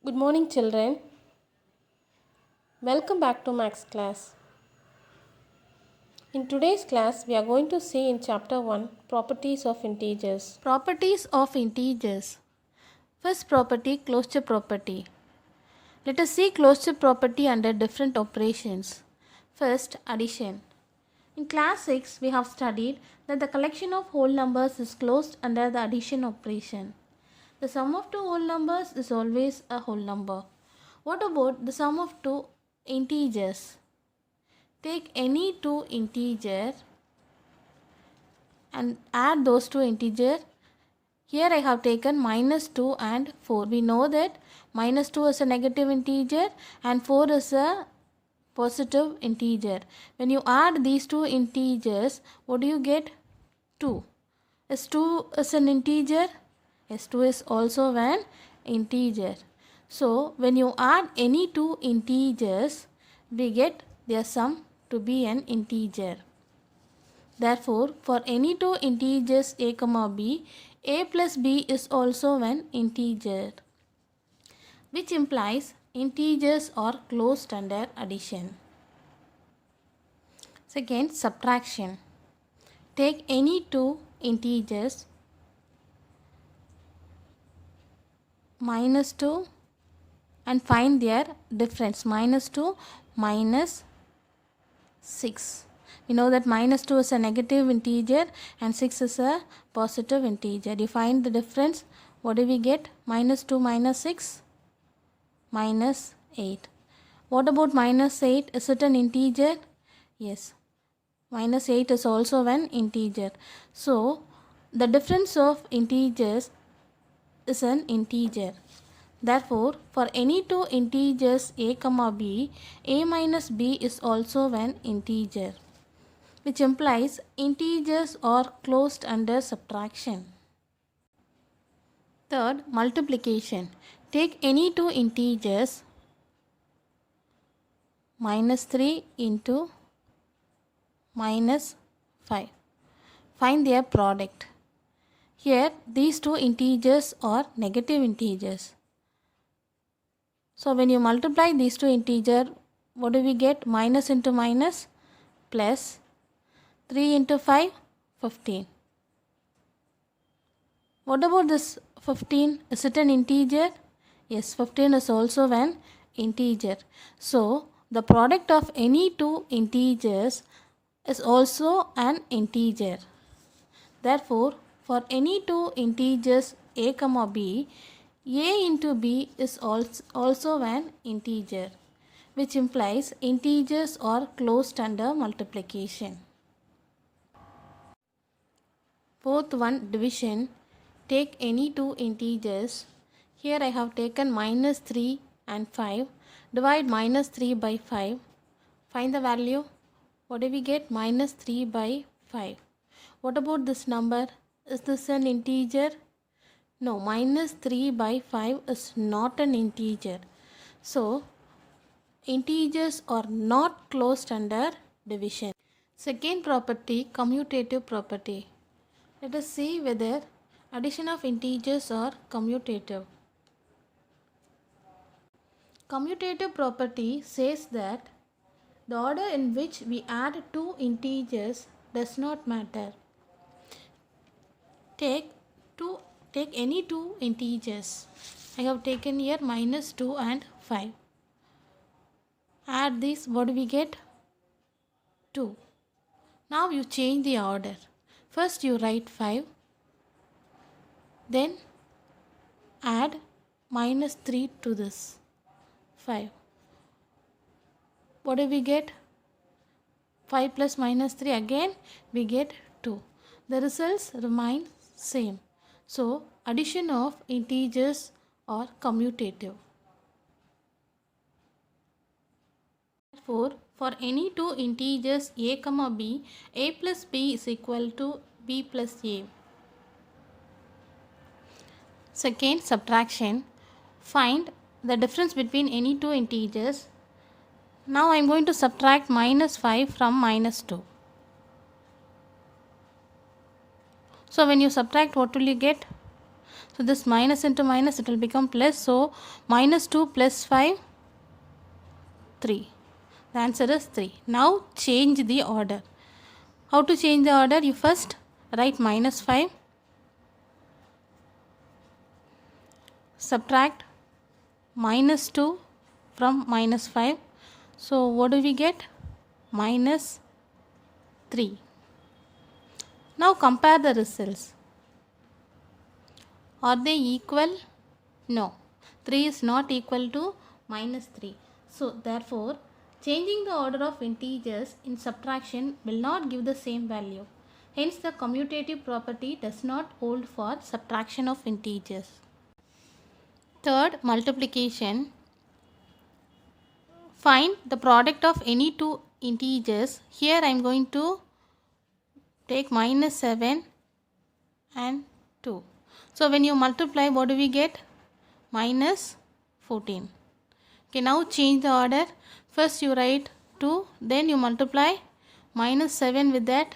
Good morning, children. Welcome back to Max class. In today's class, we are going to see in chapter 1 properties of integers. Properties of integers. First property, closure property. Let us see closure property under different operations. First, addition. In class 6, we have studied that the collection of whole numbers is closed under the addition operation. The sum of two whole numbers is always a whole number. What about the sum of two integers? Take any two integers and add those two integers. Here I have taken minus 2 and 4. We know that minus 2 is a negative integer and 4 is a positive integer. When you add these two integers, what do you get? 2. Is 2 is an integer? Yes, 2 is also an integer. So, when you add any two integers, we get their sum to be an integer. Therefore, for any two integers a comma b, a plus b is also an integer, which implies integers are closed under addition. Second, subtraction. Take any two integers minus 2 and find their difference. Minus 2 minus 6. We know that minus 2 is a negative integer and 6 is a positive integer. You find the difference. What do we get? Minus 2 minus 6? Minus 8. What about minus 8? Is it an integer? Yes. Minus 8 is also an integer. So, the difference of integers is an integer. Therefore, for any two integers a comma b, a minus b is also an integer, which implies integers are closed under subtraction. Third, multiplication. Take any two integers minus 3 into minus 5. Find their product. Here, these two integers are negative integers. So, when you multiply these two integers, what do we get? Minus into minus plus 3 into 5, 15. What about this 15? Is it an integer? Yes, 15 is also an integer. So, the product of any two integers is also an integer. Therefore, for any two integers a comma b, a into b is also an integer, which implies integers are closed under multiplication. Fourth one, division. Take any two integers. Here I have taken minus 3 and 5. Divide minus 3 by 5. Find the value. What do we get? Minus 3 by 5. What about this number? Is this an integer? No, minus 3 by 5 is not an integer. So, integers are not closed under division. Second property, commutative property. Let us see whether addition of integers are commutative. Commutative property says that the order in which we add two integers does not matter. Take any two integers. I have taken here minus 2 and 5. Add this, what do we get? 2. Now you change the order. First you write 5. Then add minus 3 to this 5. What do we get? 5 plus minus 3, again we get 2. The results remain same. So, addition of integers are commutative. Therefore, for any two integers a comma b, a plus b is equal to b plus a. Second, subtraction. Find the difference between any two integers. Now I am going to subtract minus 5 from minus 2. So when you subtract, what will you get? So this minus into minus, it will become plus. So minus 2 plus 5, 3. The answer is 3. Now change the order. How to change the order? You first write minus 5, subtract minus 2 from minus 5. So what do we get? Minus 3. Now compare the results. Are they equal? No. 3 is not equal to minus 3. So therefore, changing the order of integers in subtraction will not give the same value. Hence the commutative property does not hold for subtraction of integers. Third, multiplication. Find the product of any two integers. Here I am going to take minus 7 and 2. So when you multiply, what do we get? Minus 14. Okay, now change the order. First you write 2, then you multiply minus 7 with that.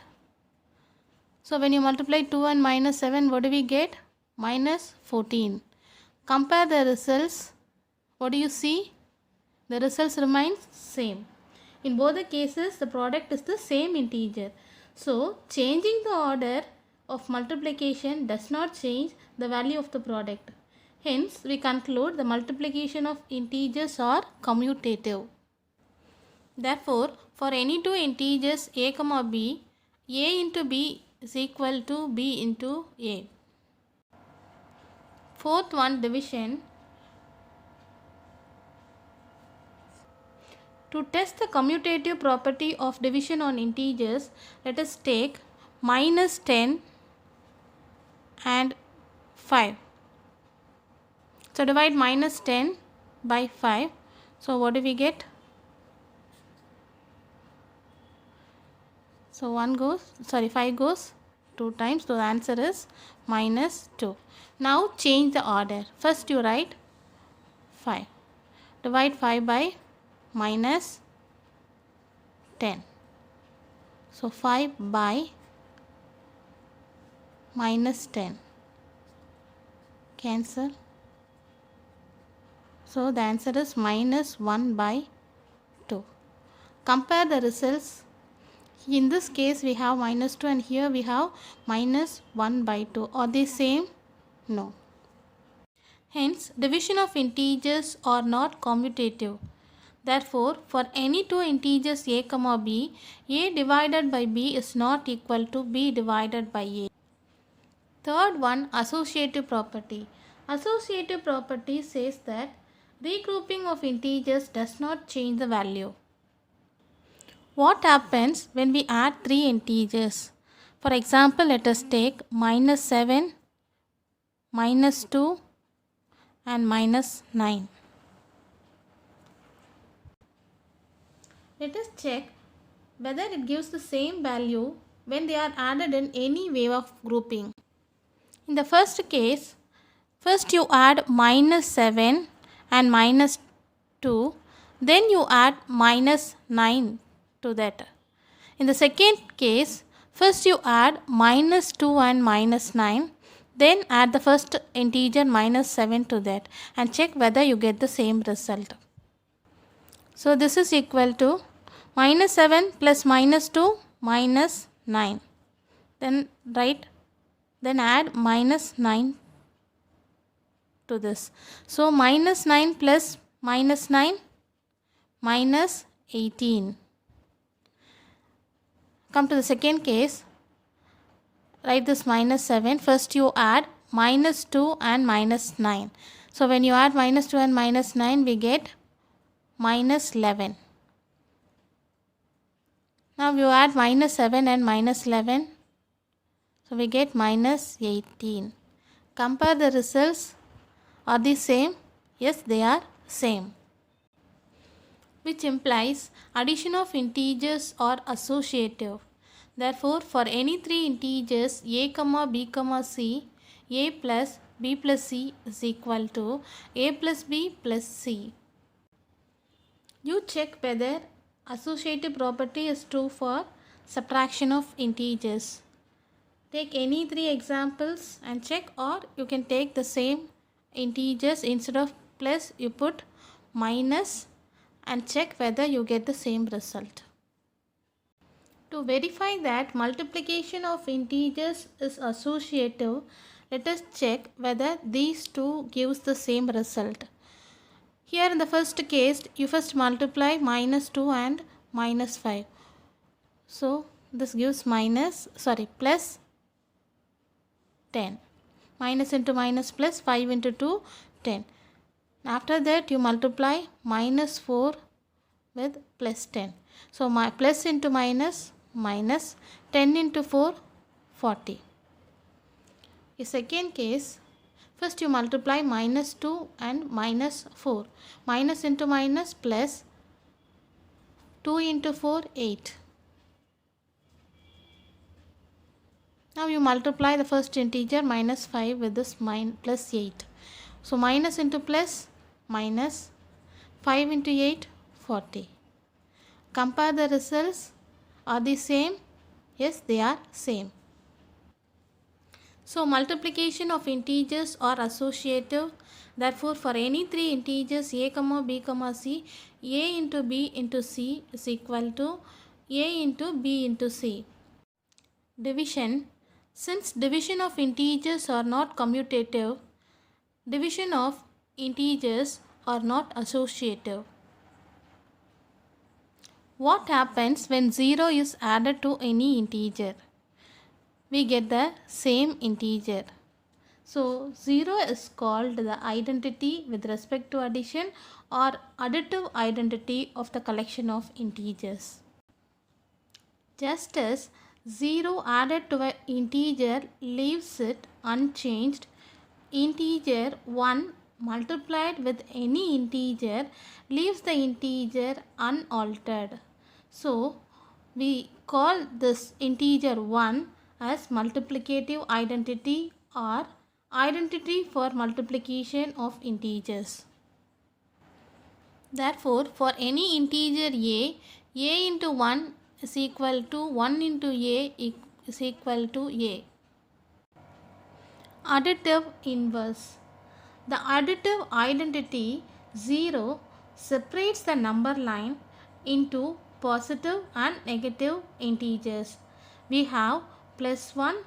So when you multiply 2 and minus 7, what do we get? Minus 14. Compare the results. What do you see? The results remain same. In both the cases, the product is the same integer. So changing the order of multiplication does not change the value of the product. Hence, we conclude the multiplication of integers are commutative. Therefore, for any two integers a comma b, a into b is equal to b into a. Fourth one, division. To test the commutative property of division on integers, let us take minus 10 and 5. So divide minus 10 by 5. So what do we get? So 5 goes 2 times. So the answer is minus 2. Now change the order. First you write 5. Divide 5 by minus 10. So 5 by minus 10. Cancel. So the answer is minus 1 by 2. Compare the results. In this case we have minus 2 and here we have minus 1 by 2. Are they same? No. Hence, division of integers are not commutative. Therefore, for any two integers a comma b, a divided by b is not equal to b divided by a. Third one, associative property. Associative property says that regrouping of integers does not change the value. What happens when we add three integers? For example, let us take minus 7, minus 2 and minus 9. Let us check whether it gives the same value when they are added in any way of grouping. In the first case, first you add minus 7 and minus 2, then you add minus 9 to that. In the second case, first you add minus 2 and minus 9, then add the first integer minus 7 to that and check whether you get the same result. So this is equal to minus 7 plus minus 2 minus 9. Then add minus 9 to this. So minus 9 plus minus 9 minus 18. Come to the second case. Write this minus 7. First you add minus 2 and minus 9. So when you add minus 2 and minus 9, we get minus 11. Now you add minus 7 and minus 11. So we get minus 18. Compare the results. Are they same? Yes, they are same. Which implies addition of integers are associative. Therefore, for any three integers a comma b comma c, a plus b plus c is equal to a plus b plus c. You check whether associative property is true for subtraction of integers. Take any 3 examples and check, or you can take the same integers. Instead of plus you put minus and check whether you get the same result. To verify that multiplication of integers is associative, let us check whether these two gives the same result. Here in the first case, you first multiply minus 2 and minus 5. So this gives plus 10. Minus into minus plus 5 into 2, 10. After that you multiply minus 4 with plus 10. So my plus into minus, minus 10 into 4, 40. In second case, first you multiply minus 2 and minus 4. Minus into minus plus 2 into 4, 8. Now you multiply the first integer minus 5 with this plus 8. So minus into plus, minus 5 into 8, 40. Compare the results. Are they same? Yes, they are same. So multiplication of integers are associative. Therefore, for any 3 integers a, b, c, a into b into c is equal to a into b into c. Division. Since division of integers are not commutative, division of integers are not associative. What happens when 0 is added to any integer? We get the same integer. So 0 is called the identity with respect to addition or additive identity of the collection of integers. Just as 0 added to an integer leaves it unchanged, integer 1 multiplied with any integer leaves the integer unaltered. So we call this integer 1 as multiplicative identity or identity for multiplication of integers. Therefore, for any integer a into 1 is equal to 1 into a is equal to a. Additive inverse. The additive identity 0 separates the number line into positive and negative integers. We have plus 1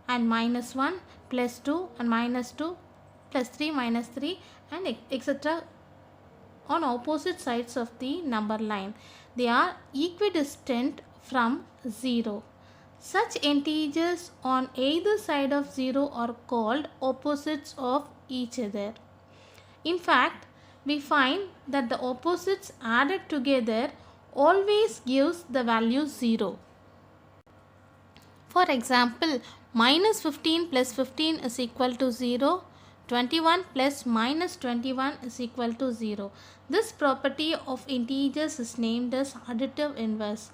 and minus 1, plus 2 and minus 2, plus 3 minus 3, and etc. on opposite sides of the number line. They are equidistant from 0. Such integers on either side of 0 are called opposites of each other. In fact, we find that the opposites added together always gives the value 0. For example, minus 15 plus 15 is equal to 0. 21 plus minus 21 is equal to 0. This property of integers is named as additive inverse.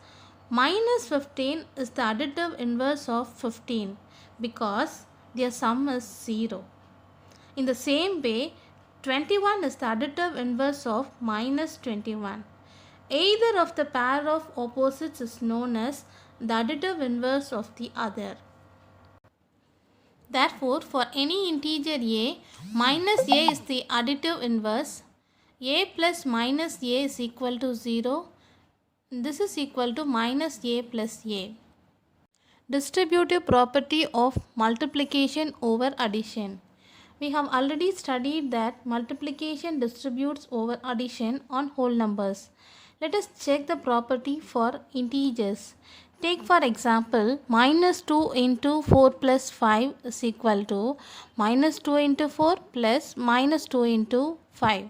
Minus 15 is the additive inverse of 15 because their sum is 0. In the same way, 21 is the additive inverse of minus 21. Either of the pair of opposites is known as the additive inverse of the other. Therefore, for any integer a, minus a is the additive inverse. A plus minus a is equal to 0. This is equal to minus a plus a. Distributive property of multiplication over addition. We have already studied that multiplication distributes over addition on whole numbers. Let us check the property for integers. Take for example, minus 2 into 4 plus 5 is equal to minus 2 into 4 plus minus 2 into 5.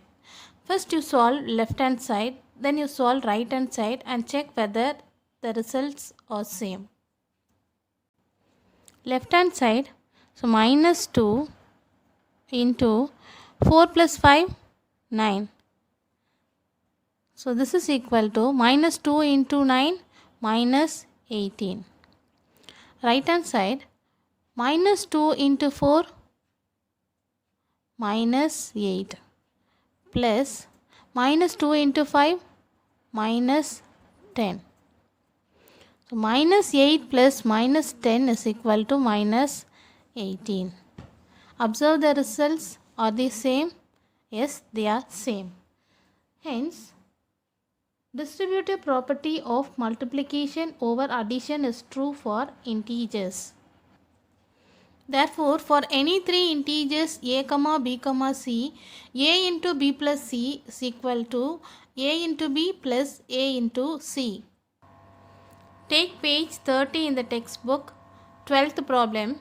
First you solve left hand side, then you solve right hand side and check whether the results are same. Left hand side, so minus 2 into 4 plus 5, 9. So this is equal to minus 2 into 9, minus 18. Right hand side, minus 2 into 4, minus 8, plus minus 2 into 5, minus 10. So minus 8 plus minus 10 is equal to minus 18. Observe the results. Are they same? Yes, they are same. Hence, distributive property of multiplication over addition is true for integers. Therefore, for any three integers a, b, c, a into b plus c is equal to a into b plus a into c. Take page 30 in the textbook, 12th problem.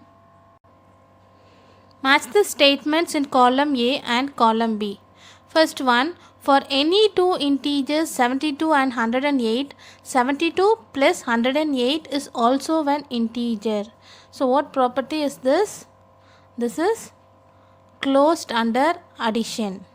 Match the statements in column A and column B. First one, for any two integers 72 and 108, 72 plus 108 is also an integer. So what property is this? This is closed under addition.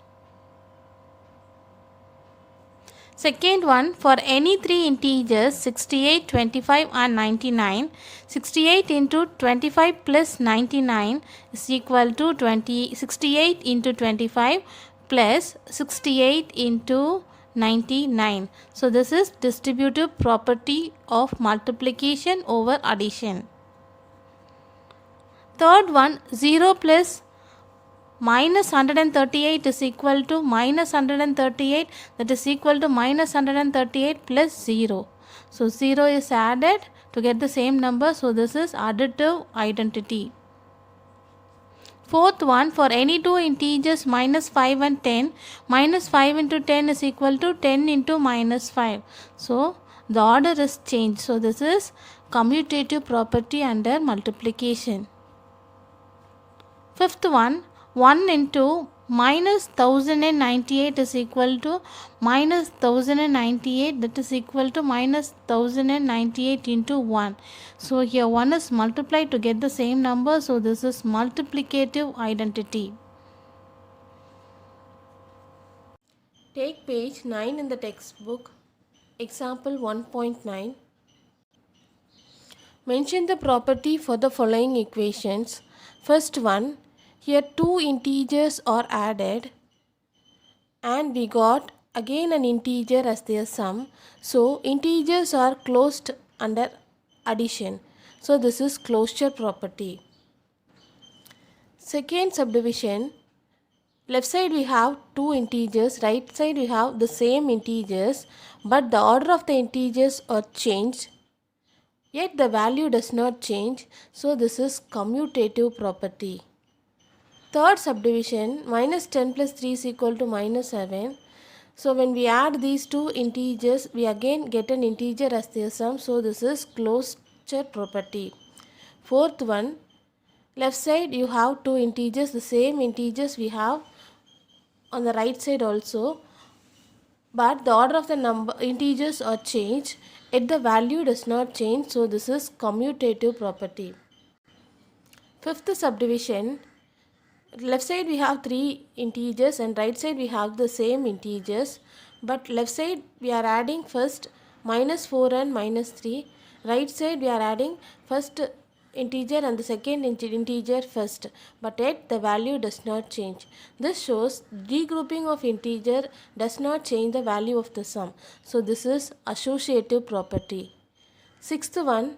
Second one, for any three integers 68, 25 and 99, 68 into 25 plus 99 is equal to 68 into 25 plus 68 into 99. So this is distributive property of multiplication over addition. Third one, 0 plus minus 138 is equal to minus 138, that is equal to minus 138 plus 0. So 0 is added to get the same number. So this is additive identity. Fourth one, for any two integers minus 5 and 10, minus 5 into 10 is equal to 10 into minus 5. So the order is changed. So this is commutative property under multiplication. Fifth one, 1 into minus 1098 is equal to minus 1098, that is equal to minus 1098 into 1. So here 1 is multiplied to get the same number. So this is multiplicative identity. Take page 9 in the textbook, example 1.9. Mention the property for the following equations. First one, here two integers are added and we got again an integer as their sum. So integers are closed under addition. So this is closure property. Second subdivision, left side we have two integers, right side we have the same integers, but the order of the integers are changed, yet the value does not change. So this is commutative property. Third subdivision, minus 10 plus 3 is equal to minus 7. So when we add these two integers, we again get an integer as their sum. So this is closure property. Fourth one, left side you have two integers, the same integers we have on the right side also, but the order of the integers are changed, yet the value does not change. So this is commutative property. Fifth subdivision, left side we have three integers and right side we have the same integers, but left side we are adding first minus 4 and minus 3, right side we are adding first integer and the second integer first, but yet the value does not change. This shows regrouping of integer does not change the value of the sum. So this is associative property. Sixth one,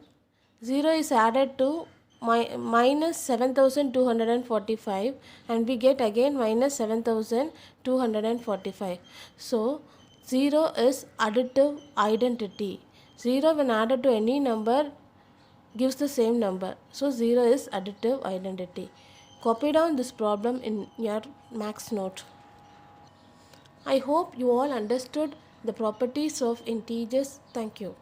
0 is added to minus 7245 and we get again minus 7245. So 0 is additive identity. 0 when added to any number gives the same number. So 0 is additive identity. Copy down this problem in your max note. I hope you all understood the properties of integers. Thank you.